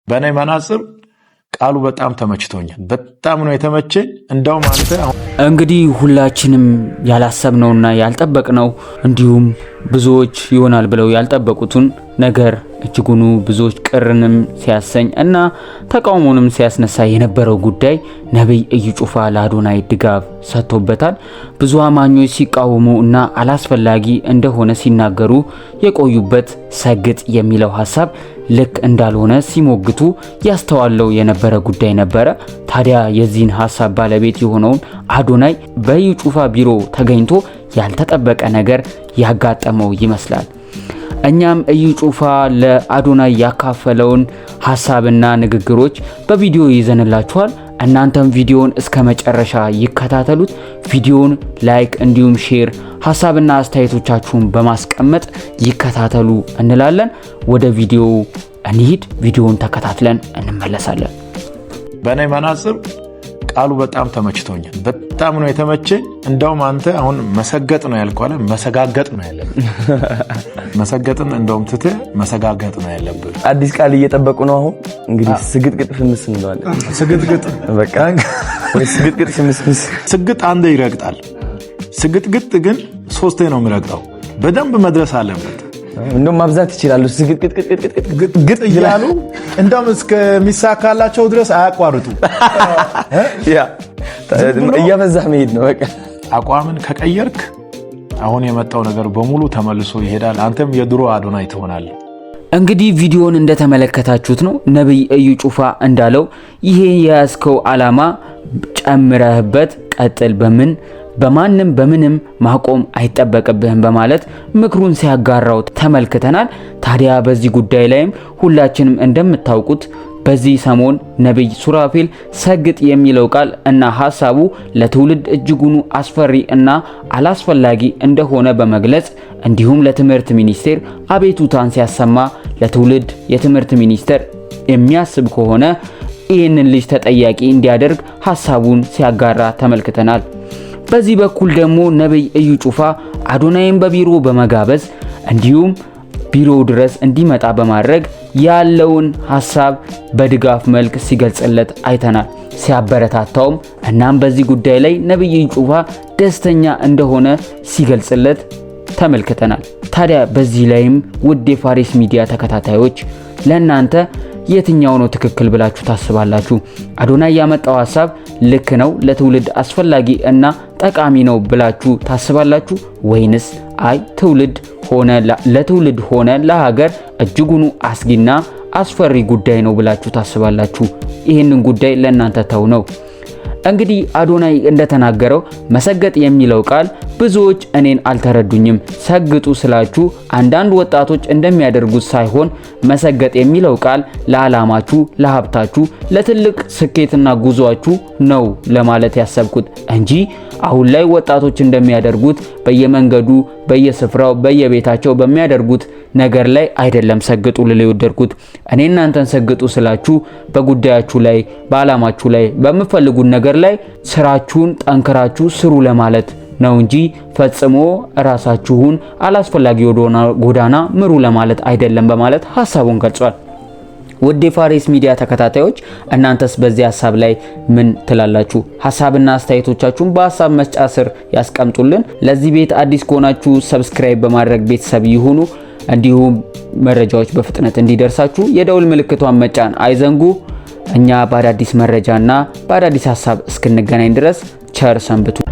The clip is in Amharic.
በእኔ መነጽር ቃሉ በጣም ተመችቶኛል። በጣም ነው የተመቸኝ። እንደውም አንተ እንግዲህ ሁላችንም ያላሰብነውና ያልጠበቅነው እንዲሁም ብዙዎች ይሆናል ብለው ያልጠበቁትን ነገር እጅጉኑ ብዙዎች ቅርንም ሲያሰኝ እና ተቃውሞንም ሲያስነሳ የነበረው ጉዳይ ነብይ እዩ ጩፋ ለአዶናይ ድጋፍ ሰጥቶበታል። ብዙ አማኞች ሲቃወሙ እና አላስፈላጊ እንደሆነ ሲናገሩ የቆዩበት ሰግጥ የሚለው ሐሳብ ልክ እንዳልሆነ ሲሞግቱ ያስተዋለው የነበረ ጉዳይ ነበረ። ታዲያ የዚህን ሐሳብ ባለቤት የሆነውን አዶናይ በእዩ ጩፋ ቢሮ ተገኝቶ ያልተጠበቀ ነገር ያጋጠመው ይመስላል። እኛም እዩ ጩፋ ለአዶናይ ያካፈለውን ሐሳብና ንግግሮች በቪዲዮ ይዘንላችኋል። እናንተም ቪዲዮውን እስከ መጨረሻ ይከታተሉት። ቪዲዮውን ላይክ እንዲሁም ሼር ሐሳብና አስተያየቶቻችሁን በማስቀመጥ ይከታተሉ እንላለን። ወደ ቪዲዮ እንሂድ። ቪዲዮውን ተከታትለን እንመለሳለን። በእኔ መነጽር ቃሉ በጣም ተመችቶኛል። በጣም ነው የተመቸኝ። እንደውም አንተ አሁን መሰገጥ ነው ያልኳለ መሰጋገጥ ነው ያለብህ። መሰገጥን እንደውም ትተህ መሰጋገጥ ነው ያለብህ። አዲስ ቃል እየጠበቁ ነው። አሁን እንግዲህ ስግጥግጥ ፍምስ እንለዋለን። ስግጥግጥ በቃ ወይ ስግጥግጥ ፍምስ። ስግጥ አንዴ ይረግጣል። ስግጥግጥ ግን ሶስቴ ነው የሚረግጠው። በደንብ መድረስ አለበት። እንደውም ማብዛት ይችላሉ። ስግጥግጥ እያሉ እንደውም እስከሚሳካላቸው ድረስ አያቋርጡ። ያ እያበዛህ መሄድ ነው በቃ። አቋምን ከቀየርክ አሁን የመጣው ነገር በሙሉ ተመልሶ ይሄዳል። አንተም የድሮ አዶናይ ትሆናለህ። እንግዲህ ቪዲዮውን እንደተመለከታችሁት ነው ነብይ እዩ ጩፋ እንዳለው ይሄ የያዝከው ዓላማ ጨምረህበት ቀጥል፣ በምንም ማቆም አይጠበቅብህም በማለት ምክሩን ሲያጋራው ተመልክተናል። ታዲያ በዚህ ጉዳይ ላይም ሁላችንም እንደምታውቁት በዚህ ሰሞን ነብይ ሱራፌል ሰግጥ የሚለው ቃል እና ሐሳቡ ለትውልድ እጅጉኑ አስፈሪ እና አላስፈላጊ እንደሆነ በመግለጽ እንዲሁም ለትምህርት ሚኒስቴር አቤቱታን ሲያሰማ ለትውልድ የትምህርት ሚኒስቴር የሚያስብ ከሆነ ይህንን ልጅ ተጠያቂ እንዲያደርግ ሐሳቡን ሲያጋራ ተመልክተናል። በዚህ በኩል ደግሞ ነብይ እዩ ጩፋ አዶናይን በቢሮ በመጋበዝ እንዲሁም ቢሮ ድረስ እንዲመጣ በማድረግ ያለውን ሐሳብ በድጋፍ መልክ ሲገልጽለት አይተናል፣ ሲያበረታታውም። እናም በዚህ ጉዳይ ላይ ነብይ እዩ ጩፋ ደስተኛ እንደሆነ ሲገልጽለት ተመልክተናል። ታዲያ በዚህ ላይም ውድ የፋሪስ ሚዲያ ተከታታዮች ለእናንተ የትኛው ነው ትክክል ብላችሁ ታስባላችሁ? አዶናይ ያመጣው ሐሳብ ልክ ነው፣ ለትውልድ አስፈላጊ እና ጠቃሚ ነው ብላችሁ ታስባላችሁ? ወይንስ አይ ለትውልድ ሆነ ለሀገር እጅጉኑ አስጊና አስፈሪ ጉዳይ ነው ብላችሁ ታስባላችሁ? ይህንን ጉዳይ ለእናንተ ተው ነው። እንግዲህ አዶናይ እንደተናገረው መሰገጥ የሚለው ቃል ብዙዎች እኔን አልተረዱኝም፣ ሰግጡ ስላችሁ አንዳንድ ወጣቶች እንደሚያደርጉት ሳይሆን መሰገጥ የሚለው ቃል ለዓላማችሁ፣ ለሀብታችሁ፣ ለትልቅ ስኬትና ጉዟችሁ ነው ለማለት ያሰብኩት እንጂ አሁን ላይ ወጣቶች እንደሚያደርጉት በየመንገዱ፣ በየስፍራው፣ በየቤታቸው በሚያደርጉት ነገር ላይ አይደለም ሰግጡ ልል የወደድኩት። እኔ እናንተን ሰግጡ ስላችሁ በጉዳያችሁ ላይ፣ በዓላማችሁ ላይ፣ በመፈልጉት ነገር ላይ ስራችሁን ጠንክራችሁ ስሩ ለማለት ነው እንጂ ፈጽሞ ራሳችሁን አላስፈላጊ ጎዳና ምሩ ለማለት አይደለም በማለት ሐሳቡን ገልጿል። ውድ የፋሪስ ሚዲያ ተከታታዮች እናንተስ በዚህ ሐሳብ ላይ ምን ትላላችሁ? ሐሳብና አስተያየቶቻችሁን በሐሳብ መስጫ ስር ያስቀምጡልን። ለዚህ ቤት አዲስ ከሆናችሁ ሰብስክራይብ በማድረግ ቤተሰብ ይሁኑ። እንዲሁም መረጃዎች በፍጥነት እንዲደርሳችሁ የደውል ምልክቷን መጫን አይዘንጉ። እኛ በአዳዲስ መረጃና በአዳዲስ ሐሳብ እስክንገናኝ ድረስ ቸር ሰንብቱ።